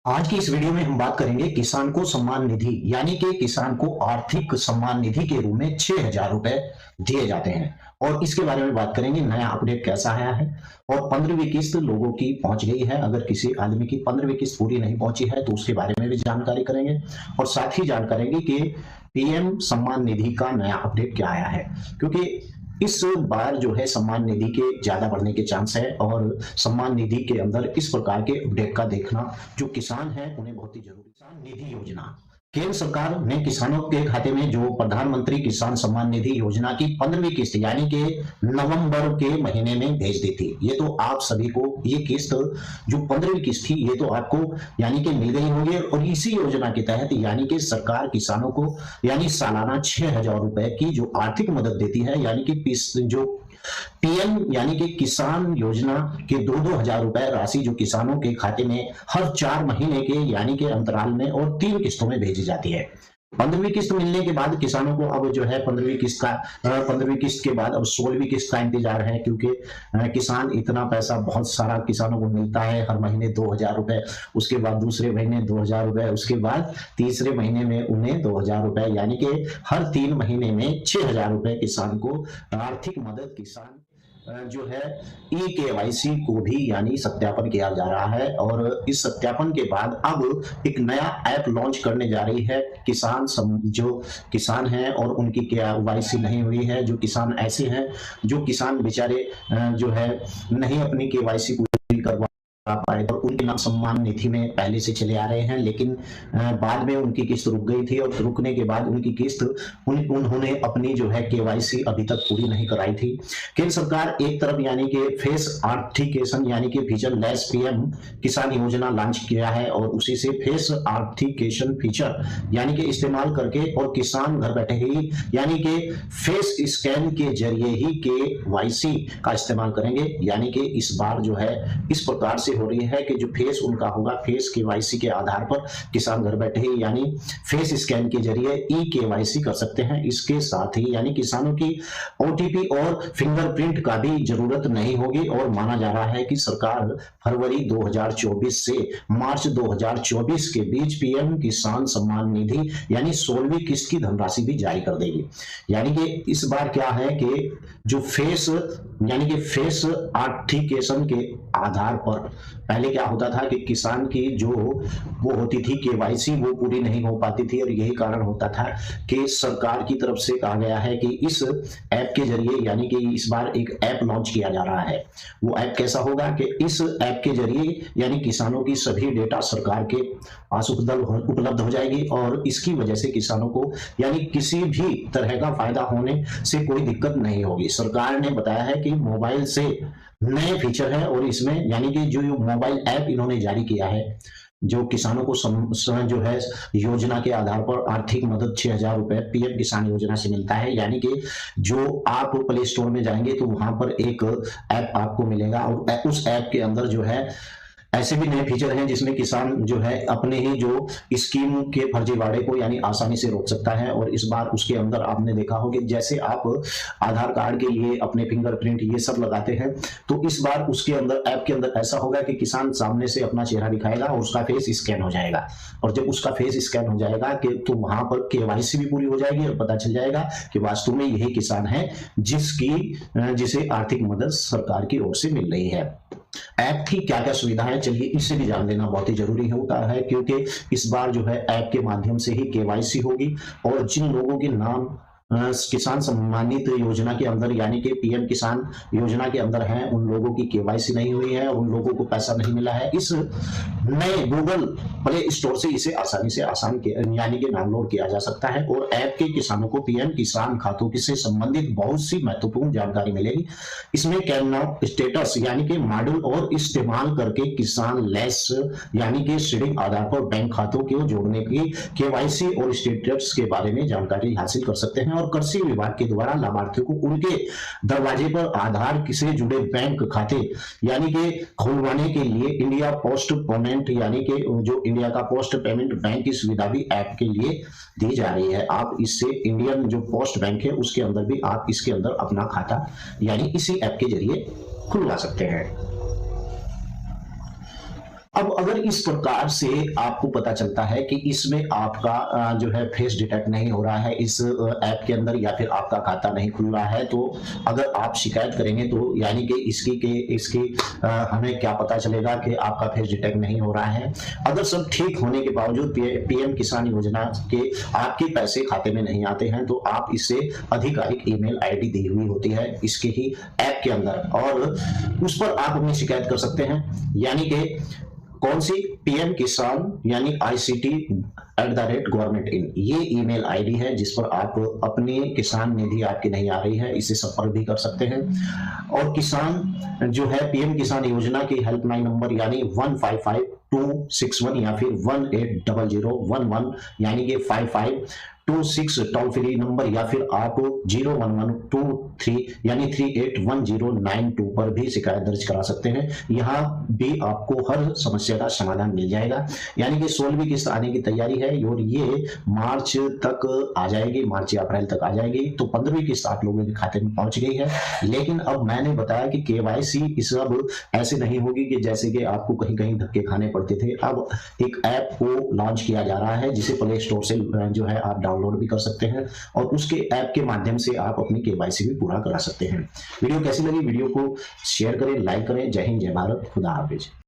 आज की इस वीडियो में हम बात करेंगे किसान को सम्मान निधि यानी कि किसान को आर्थिक सम्मान निधि के रूप में 6,000 रुपए दिए जाते हैं और इसके बारे में बात करेंगे। नया अपडेट कैसा आया है और 15वीं किस्त लोगों की पहुंच गई है। अगर किसी आदमी की 15वीं किस्त पूरी नहीं पहुंची है तो उसके बारे में भी जानकारी करेंगे और साथ ही जान करेंगे कि पीएम सम्मान निधि का नया अपडेट क्या आया है, क्योंकि इस बार जो है सम्मान निधि के ज्यादा बढ़ने के चांस है और सम्मान निधि के अंदर इस प्रकार के अपडेट का देखना जो किसान है उन्हें बहुत ही जरूरी। किसान निधि योजना, केंद्र सरकार ने किसानों के खाते में जो प्रधानमंत्री किसान सम्मान निधि योजना की 15वीं किस्त यानी कि नवंबर के महीने में भेज दी थी। ये तो आप सभी को ये किस्त जो 15वीं किस्त थी ये तो आपको यानी कि मिल गई होगी और इसी योजना के तहत यानी कि सरकार किसानों को यानी सालाना 6,000 रुपए की जो आर्थिक मदद देती है, यानी कि जो पीएम यानी कि किसान योजना के 2-2 हजार रुपए राशि जो किसानों के खाते में हर 4 महीने के यानी कि अंतराल में और 3 किस्तों में भेजी जाती है। 15वीं किस्त मिलने के बाद किसानों को अब जो है 15वीं किस्त के बाद अब 16वीं किस्त का इंतजार है, क्योंकि किसान इतना पैसा बहुत सारा किसानों को मिलता है हर महीने 2,000 रुपए, उसके बाद दूसरे महीने 2,000 रुपए, उसके बाद तीसरे महीने में उन्हें 2,000 रुपए, यानी कि हर 3 महीने में 6,000 रुपए किसान को आर्थिक मदद किसान जो है ई केवाईसी को भी यानी सत्यापन किया जा रहा है। और इस सत्यापन के बाद अब एक नया ऐप लॉन्च करने जा रही है। जो किसान हैं और उनकी केवाईसी नहीं हुई है, जो किसान ऐसे हैं जो किसान बेचारे जो है नहीं अपनी केवाईसी पूरी करवा पाए और उनके नाम सम्मान निधि में पहले से चले आ रहे हैं, लेकिन बाद में उनकी किस्त रुक गई थी और रुकने के बाद उनकी किस्त उन्होंने अपनी जो है केवाईसी अभी तक पूरी नहीं कराई थी। केंद्र सरकार एक तरफ यानी कि फेस आर्थिकेशन यानी कि फीचर लेस पीएम किसान योजना लॉन्च किया है और उसी से फेस आर्थिकेशन फीचर यानी कि इस्तेमाल करके और किसान घर बैठे ही यानी कि फेस स्कैन के जरिए ही केवाईसी का इस्तेमाल करेंगे। यानी कि इस बार जो है इस प्रकार से हो रही है कि जो फेस उनका होगा फेस केवाईसी के आधार पर किसान घर बैठे ही यानी फेस स्कैन के जरिए ई केवाईसी कर सकते हैं। इसके साथ ही यानी किसानों की ओटीपी और फिंगरप्रिंट का भी जरूरत नहीं होगी और माना जा रहा है कि सरकार फरवरी 2024 से मार्च 2024 के बीच पीएम किसान सम्मान निधि यानी 16वीं किस्त की धनराशि भी जारी कर देगी। यानी कि इस बार क्या है कि जो फेस यानी कि फेस आर्थिकेशन के आधार पर पहले क्या होता था कि किसान की जो वो होती थी केवाईसी वो पूरी नहीं हो पाती थी और यही कारण होता था कि सरकार की तरफ से कहा गया है कि इस ऐप के जरिए यानी कि इस बार एक ऐप लॉन्च किया जा रहा है। वो ऐप कैसा होगा कि इस ऐप के जरिए यानी किसानों की सभी डेटा सरकार के पास उपलब्ध हो जाएगी और इसकी वजह से किसानों को यानी किसी भी तरह का फायदा होने से कोई दिक्कत नहीं होगी। सरकार ने बताया है कि मोबाइल से नए फीचर है और इसमें यानी कि जो मोबाइल ऐप इन्होंने जारी किया है जो किसानों को जो है योजना के आधार पर आर्थिक मदद 6,000 रुपए पीएम किसान योजना से मिलता है। यानी कि जो आप प्ले स्टोर में जाएंगे तो वहां पर एक ऐप आपको मिलेगा और उस ऐप के अंदर जो है ऐसे भी नए फीचर हैं जिसमें किसान जो है अपने ही जो स्कीम के फर्जीवाड़े को यानी आसानी से रोक सकता है। और इस बार उसके अंदर आपने देखा हो कि जैसे आप आधार कार्ड के लिए अपने फिंगरप्रिंट ये सब लगाते हैं तो इस बार उसके अंदर ऐप के अंदर ऐसा होगा कि किसान सामने से अपना चेहरा दिखाएगा और उसका फेस स्कैन हो जाएगा और जब उसका फेस स्कैन हो जाएगा कि तो वहां पर केवाईसी भी पूरी हो जाएगी और पता चल जाएगा कि वास्तव में यही किसान है जिसे आर्थिक मदद सरकार की ओर से मिल रही है। ऐप की क्या क्या सुविधा है चलिए इससे भी जान लेना बहुत ही जरूरी होता है, क्योंकि इस बार जो है ऐप के माध्यम से ही केवाईसी होगी और जिन लोगों के नाम किसान सम्मानित योजना के अंदर यानी कि पीएम किसान योजना के अंदर हैं उन लोगों की केवाईसी नहीं हुई है, उन लोगों को पैसा नहीं मिला है। इस नए गूगल प्ले स्टोर से इसे आसानी से यानी कि डाउनलोड किया जा सकता है और ऐप के किसानों को पीएम किसान खातों से संबंधित बहुत सी महत्वपूर्ण जानकारी मिलेगी। इसमें कैन स्टेटस यानी कि मॉडल और इस्तेमाल करके किसान लेस यानी कि सीडिंग आधार पर बैंक खातों को जोड़ने की केवाईसी और स्टेटस के बारे में जानकारी हासिल कर सकते हैं और कृषि विभाग के द्वारा लाभार्थियों को उनके दरवाजे पर आधार से जुड़े बैंक खाते यानी कि खुलवाने के लिए इंडिया पोस्ट पेमेंट यानी कि जो इंडिया का पोस्ट पेमेंट बैंक की सुविधा भी ऐप के लिए दी जा रही है। आप इससे इंडियन जो पोस्ट बैंक है उसके अंदर भी आप इसके अंदर अपना खाता यानी इसी ऐप के जरिए खुलवा सकते हैं। अब अगर इस प्रकार से आपको पता चलता है कि इसमें आपका जो है फेस डिटेक्ट नहीं हो रहा है इस ऐप के अंदर, या फिर आपका खाता नहीं खुल रहा है, तो अगर आप शिकायत करेंगे तो यानी कि इसकी हमें क्या पता चलेगा कि आपका फेस डिटेक्ट नहीं हो रहा है। अगर सब ठीक होने के बावजूद पीएम किसान योजना के आपके पैसे खाते में नहीं आते हैं, तो आप इससे आधिकारिक ईमेल आईडी दी हुई होती है इसके ही ऐप के अंदर, और उस पर आप अपनी शिकायत कर सकते हैं। यानी कि कौन सी, पीएम किसान यानी ICT@gov.in, ये ईमेल आईडी है जिस पर आप अपनी किसान निधि आपकी नहीं आ रही है, इसे संपर्क भी कर सकते हैं। और किसान जो है पीएम किसान योजना की हेल्पलाइन नंबर यानी 155261 या फिर 180011 यानी कि 5526 टोल फ्री नंबर, या फिर आप 01123 यानी 381092 पर भी शिकायत दर्ज करा सकते हैं। यहाँ भी आपको हर समस्या का समाधान मिल जाएगा। यानी कि 16वीं किस्त आने की तैयारी है और ये मार्च तक आ जाएगी, मार्च या अप्रैल तक आ जाएगी। तो 15वीं किस्त आप लोगों के खाते में पहुंच गई है। लेकिन अब मैंने बताया कि केवाईसी इस अब ऐसे नहीं होगी कि जैसे कि आपको कहीं कहीं धक्के खाने पड़ते थे। अब एक ऐप को लॉन्च किया जा रहा है जिसे प्ले स्टोर से जो है आप डाउनलोड भी कर सकते हैं, और उसके ऐप के माध्यम से आप अपनी केवाईसी भी पूरा करा सकते हैं। वीडियो कैसी लगी, वीडियो को शेयर करें, लाइक करें। जय हिंद, जय भारत, खुदा हाफिज।